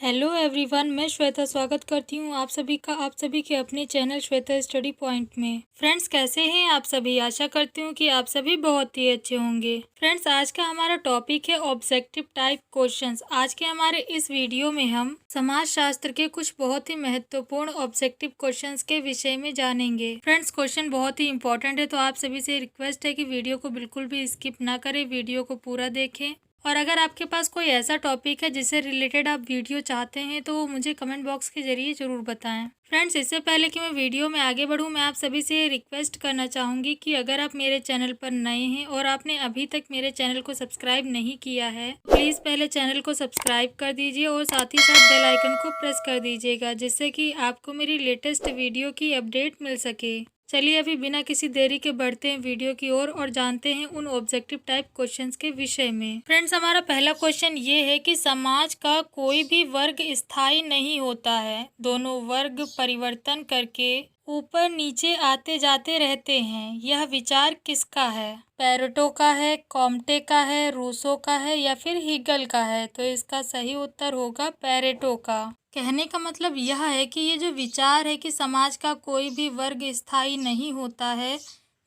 Hello everyone, मैं श्वेता स्वागत करती हूँ आप सभी के अपने चैनल श्वेता स्टडी पॉइंट में। फ्रेंड्स, कैसे हैं आप सभी? आशा करती हूँ कि आप सभी बहुत ही अच्छे होंगे। फ्रेंड्स, आज का हमारा टॉपिक है ऑब्जेक्टिव टाइप क्वेश्चंस। आज के हमारे इस वीडियो में हम समाज शास्त्र के कुछ बहुत ही महत्वपूर्ण ऑब्जेक्टिव क्वेश्चंस के विषय में जानेंगे। फ्रेंड्स, क्वेश्चन बहुत ही इंपॉर्टेंट है, तो आप सभी से रिक्वेस्ट है कि वीडियो को बिल्कुल भी स्किप ना करें, वीडियो को पूरा देखें। और अगर आपके पास कोई ऐसा टॉपिक है जिससे रिलेटेड आप वीडियो चाहते हैं तो वो मुझे कमेंट बॉक्स के जरिए ज़रूर बताएं। फ्रेंड्स, इससे पहले कि मैं वीडियो में आगे बढ़ूं, मैं आप सभी से रिक्वेस्ट करना चाहूँगी कि अगर आप मेरे चैनल पर नए हैं और आपने अभी तक मेरे चैनल को सब्सक्राइब नहीं किया है, प्लीज़ पहले चैनल को सब्सक्राइब कर दीजिए और साथ ही साथ बेल आइकन को प्रेस कर दीजिएगा, जिससे कि आपको मेरी लेटेस्ट वीडियो की अपडेट मिल सके। चलिए अभी बिना किसी देरी के बढ़ते हैं वीडियो की ओर और जानते हैं उन ऑब्जेक्टिव टाइप क्वेश्चंस के विषय में। फ्रेंड्स, हमारा पहला क्वेश्चन ये है कि समाज का कोई भी वर्ग स्थायी नहीं होता है। दोनों वर्ग परिवर्तन करके ऊपर नीचे आते जाते रहते हैं। यह विचार किसका है? पेरेटो का है, कॉम्टे का है, रूसो का है या फिर हीगल का है? तो इसका सही उत्तर होगा पेरेटो का। कहने का मतलब यह है कि ये जो विचार है कि समाज का कोई भी वर्ग स्थायी नहीं होता है,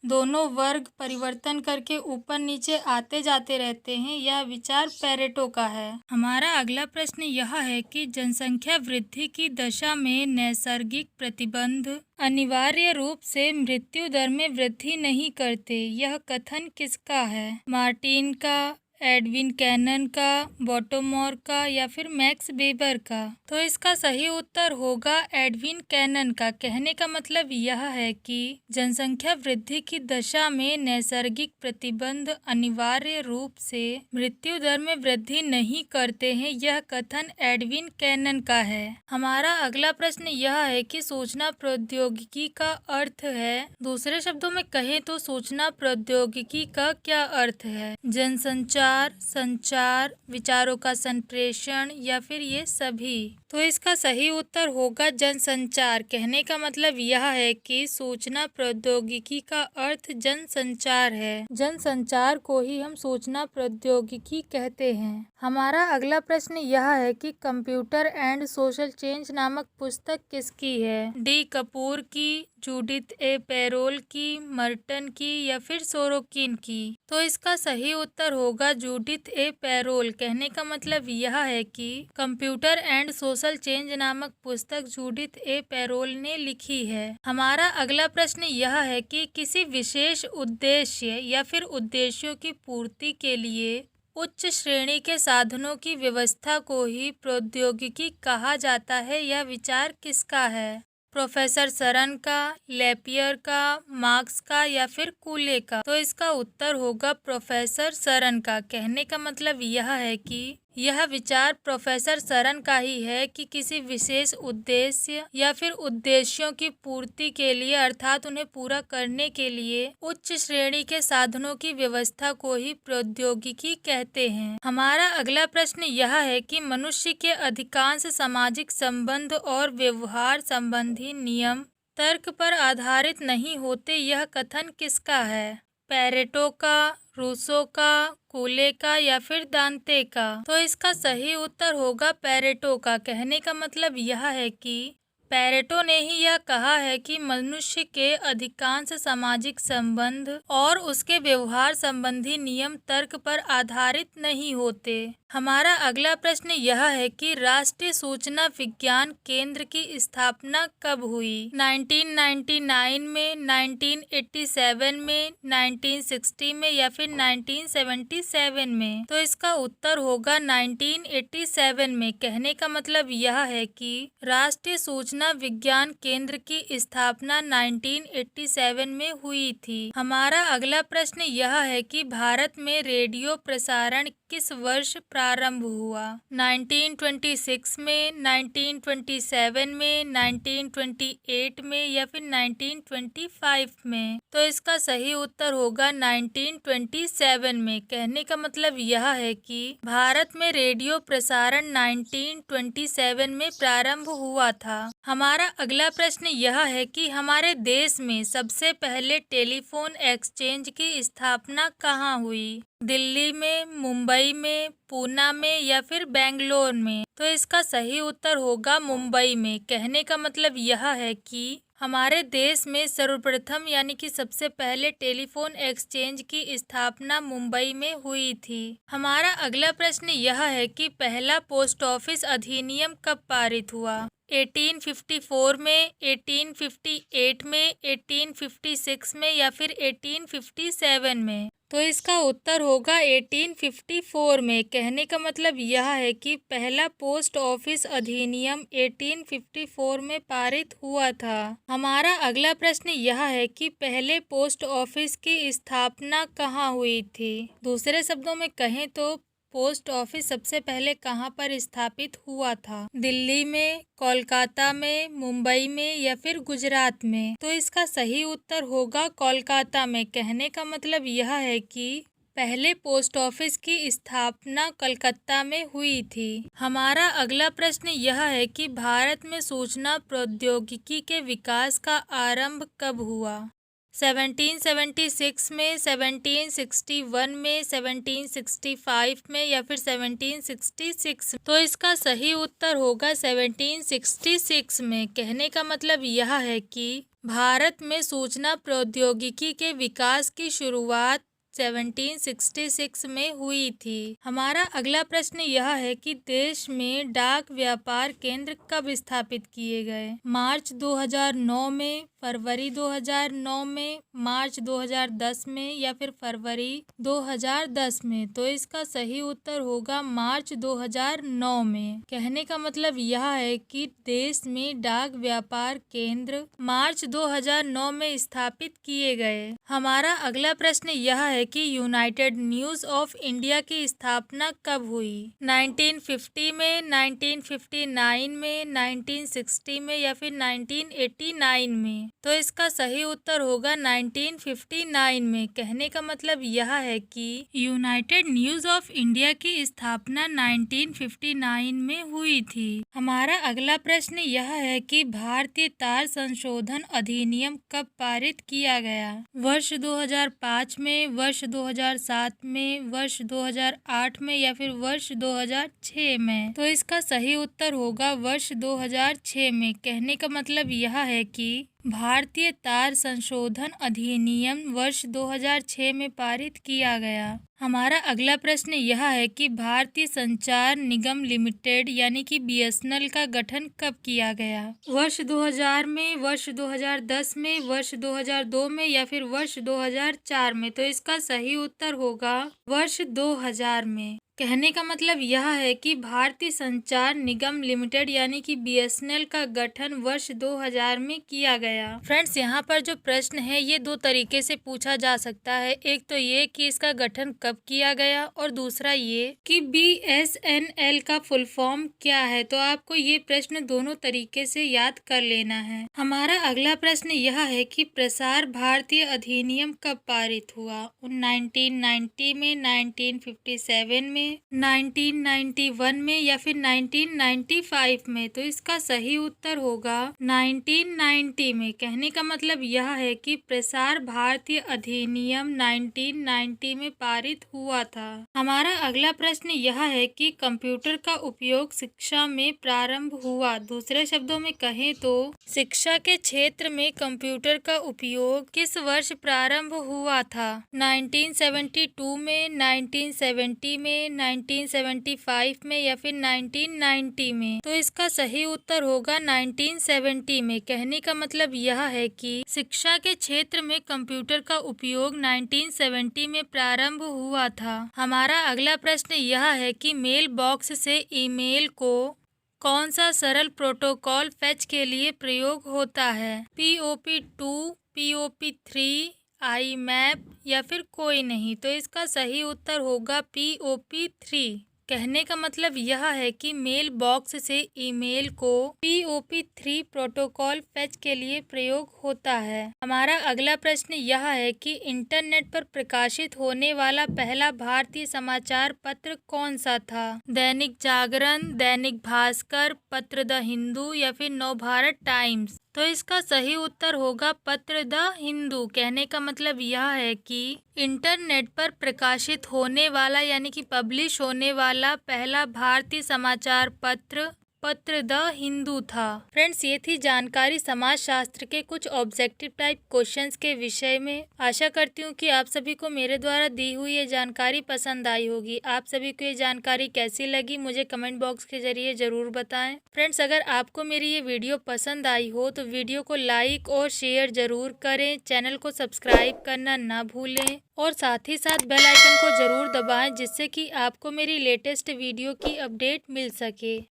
दोनों वर्ग परिवर्तन करके ऊपर नीचे आते जाते रहते हैं, यह विचार पेरेटो का है। हमारा अगला प्रश्न यह है कि जनसंख्या वृद्धि की दशा में नैसर्गिक प्रतिबंध अनिवार्य रूप से मृत्यु दर में वृद्धि नहीं करते। यह कथन किसका है? मार्टिन का, एडविन कैनन का, बॉटोमोर का या फिर मैक्स वेबर का? तो इसका सही उत्तर होगा एडविन कैनन का। कहने का मतलब यह है कि जनसंख्या वृद्धि की दशा में नैसर्गिक प्रतिबंध अनिवार्य रूप से मृत्यु दर में वृद्धि नहीं करते हैं, यह कथन एडविन कैनन का है। हमारा अगला प्रश्न यह है कि सूचना प्रौद्योगिकी का अर्थ है। दूसरे शब्दों में कहें तो सूचना प्रौद्योगिकी का क्या अर्थ है? जनसंचार, संचार, विचारों का संप्रेषण या फिर ये सभी? तो इसका सही उत्तर होगा जनसंचार। कहने का मतलब यह है कि सूचना प्रौद्योगिकी का अर्थ जनसंचार है। जनसंचार को ही हम सूचना प्रौद्योगिकी कहते हैं। हमारा अगला प्रश्न यह है कि कंप्यूटर एंड सोशल चेंज नामक पुस्तक किसकी है? डी कपूर की, जूडिथ ए पेरोल की, मर्टन की या फिर सोरोकिन की? तो इसका सही उत्तर होगा जूडिथ ए पेरोल। कहने का मतलब यह है कि कंप्यूटर एंड सोशल चेंज नामक पुस्तक जूडिथ ए पेरोल ने लिखी है। हमारा अगला प्रश्न यह है कि किसी विशेष उद्देश्य या फिर उद्देश्यों की पूर्ति के लिए उच्च श्रेणी के साधनों की व्यवस्था को ही प्रौद्योगिकी कहा जाता है। यह विचार किसका है? प्रोफेसर सरन का, लेपियर का, मार्क्स का या फिर कूले का? तो इसका उत्तर होगा प्रोफेसर सरन का। कहने का मतलब यह है कि यह विचार प्रोफेसर सरन का ही है कि किसी विशेष उद्देश्य या फिर उद्देश्यों की पूर्ति के लिए अर्थात उन्हें पूरा करने के लिए उच्च श्रेणी के साधनों की व्यवस्था को ही प्रौद्योगिकी कहते हैं। हमारा अगला प्रश्न यह है कि मनुष्य के अधिकांश सामाजिक संबंध और व्यवहार संबंधी नियम तर्क पर आधारित नहीं होते। यह कथन किसका है? पेरेटो का, रूसो का, कूले का या फिर दांते का? तो इसका सही उत्तर होगा पेरेटो का। कहने का मतलब यह है कि पेरेटो ने ही यह कहा है कि मनुष्य के अधिकांश सामाजिक संबंध और उसके व्यवहार संबंधी नियम तर्क पर आधारित नहीं होते। हमारा अगला प्रश्न यह है कि राष्ट्रीय सूचना विज्ञान केंद्र की स्थापना कब हुई? 1999 में, 1987 में, 1960 में या फिर 1977 में? तो इसका उत्तर होगा 1987 में। कहने का मतलब यह है कि राष्ट्रीय सूचना विज्ञान केंद्र की स्थापना 1987 में हुई थी। हमारा अगला प्रश्न यह है कि भारत में रेडियो प्रसारण किस वर्ष प्रारंभ हुआ? 1926 में, 1927 में, 1928 में या फिर 1925 में? तो इसका सही उत्तर होगा 1927 में। कहने का मतलब यह है कि भारत में रेडियो प्रसारण 1927 में प्रारंभ हुआ था। हमारा अगला प्रश्न यह है कि हमारे देश में सबसे पहले टेलीफोन एक्सचेंज की स्थापना कहाँ हुई? दिल्ली में, मुंबई में, पूना में या फिर बेंगलोर में? तो इसका सही उत्तर होगा मुंबई में। कहने का मतलब यह है कि हमारे देश में सर्वप्रथम यानी कि सबसे पहले टेलीफोन एक्सचेंज की स्थापना मुंबई में हुई थी। हमारा अगला प्रश्न यह है कि पहला पोस्ट ऑफिस अधिनियम कब पारित हुआ? 1854 में, 1858 में, 1856 में या फिर 1857 में? तो इसका उत्तर होगा 1854 में। कहने का मतलब यह है कि पहला पोस्ट ऑफिस अधिनियम 1854 में पारित हुआ था। हमारा अगला प्रश्न यह है कि पहले पोस्ट ऑफिस की स्थापना कहाँ हुई थी? दूसरे शब्दों में कहें तो पोस्ट ऑफिस सबसे पहले कहाँ पर स्थापित हुआ था? दिल्ली में, कोलकाता में, मुंबई में या फिर गुजरात में? तो इसका सही उत्तर होगा कोलकाता में। कहने का मतलब यह है कि पहले पोस्ट ऑफिस की स्थापना कलकत्ता में हुई थी। हमारा अगला प्रश्न यह है कि भारत में सूचना प्रौद्योगिकी के विकास का आरंभ कब हुआ? 1776 में, 1761 में, 1765 में या फिर 1766? तो इसका सही उत्तर होगा 1766 में। कहने का मतलब यह है कि भारत में सूचना प्रौद्योगिकी के विकास की शुरुआत 1766 में हुई थी। हमारा अगला प्रश्न यह है कि देश में डाक व्यापार केंद्र कब स्थापित किए गए? मार्च 2009 में, फरवरी 2009 में, मार्च 2010 में या फिर फरवरी 2010 में? तो इसका सही उत्तर होगा मार्च 2009 में। कहने का मतलब यह है कि देश में डाक व्यापार केंद्र मार्च 2009 में स्थापित किए गए। हमारा अगला प्रश्न यह है कि यूनाइटेड न्यूज ऑफ इंडिया की स्थापना कब हुई? 1950 में, 1959 में, 1960 में या फिर 1989 में? तो इसका सही उत्तर होगा 1959 में। कहने का मतलब यह है कि यूनाइटेड न्यूज ऑफ इंडिया की स्थापना 1959 में हुई थी। हमारा अगला प्रश्न यह है कि भारतीय तार संशोधन अधिनियम कब पारित किया गया? वर्ष 2005 में, वर्ष 2007 में, वर्ष 2008 में या फिर वर्ष 2006 में? तो इसका सही उत्तर होगा वर्ष 2006 में। कहने का मतलब यह है कि भारतीय तार संशोधन अधिनियम वर्ष 2006 में पारित किया गया। हमारा अगला प्रश्न यह है कि भारतीय संचार निगम लिमिटेड यानी कि BSNL का गठन कब किया गया? वर्ष 2000 में, वर्ष 2010 में, वर्ष 2002 में या फिर वर्ष 2004 में? तो इसका सही उत्तर होगा वर्ष 2000 में। कहने का मतलब यह है कि भारतीय संचार निगम लिमिटेड यानी कि BSNL का गठन वर्ष 2000 में किया गया। फ्रेंड्स, यहाँ पर जो प्रश्न है ये दो तरीके से पूछा जा सकता है। एक तो ये कि इसका गठन कब किया गया और दूसरा ये कि BSNL का फुल फॉर्म क्या है। तो आपको ये प्रश्न दोनों तरीके से याद कर लेना है। हमारा अगला प्रश्न यह है कि प्रसार भारतीय अधिनियम कब पारित हुआ? 1990 में, 1957 में, 1991 में या फिर 1995 में? तो इसका सही उत्तर होगा 1990 में। कहने का मतलब यह है कि प्रसार भारतीय अधिनियम 1990 में पारित हुआ था। हमारा अगला प्रश्न यह है कि कंप्यूटर का उपयोग शिक्षा में प्रारंभ हुआ। दूसरे शब्दों में कहें तो शिक्षा के क्षेत्र में कंप्यूटर का उपयोग किस वर्ष प्रारंभ हुआ था? 1972 में, 1970 में, 1975 में या फिर 1990 में? तो इसका सही उत्तर होगा 1970 में। कहने का मतलब यह है कि शिक्षा के क्षेत्र में कंप्यूटर का उपयोग 1970 में प्रारंभ हुआ था। हमारा अगला प्रश्न यह है कि मेल बॉक्स से ईमेल को कौन सा सरल प्रोटोकॉल फैच के लिए प्रयोग होता है? POP2, POP3, IMAP या फिर कोई नहीं? तो इसका सही उत्तर होगा POP3। कहने का मतलब यह है कि मेल बॉक्स से ईमेल को POP3 प्रोटोकॉल फेच के लिए प्रयोग होता है। हमारा अगला प्रश्न यह है कि इंटरनेट पर प्रकाशित होने वाला पहला भारतीय समाचार पत्र कौन सा था? दैनिक जागरण, दैनिक भास्कर, पत्र द हिंदू या फिर नवभारत टाइम्स। तो इसका सही उत्तर होगा पत्र द हिंदू। कहने का मतलब यह है कि इंटरनेट पर प्रकाशित होने वाला यानी कि पब्लिश होने वाला पहला भारतीय समाचार पत्र पत्र द हिंदू था। फ्रेंड्स, ये थी जानकारी समाजशास्त्र के कुछ ऑब्जेक्टिव टाइप क्वेश्चंस के विषय में। आशा करती हूँ कि आप सभी को मेरे द्वारा दी हुई ये जानकारी पसंद आई होगी। आप सभी को ये जानकारी कैसी लगी मुझे कमेंट बॉक्स के जरिए जरूर बताएं। फ्रेंड्स, अगर आपको मेरी ये वीडियो पसंद आई हो तो वीडियो को लाइक और शेयर जरूर करें। चैनल को सब्सक्राइब करना ना भूलें और साथ ही साथ बेल आइकन को जरूर दबाएं जिससे कि आपको मेरी लेटेस्ट वीडियो की अपडेट मिल सके।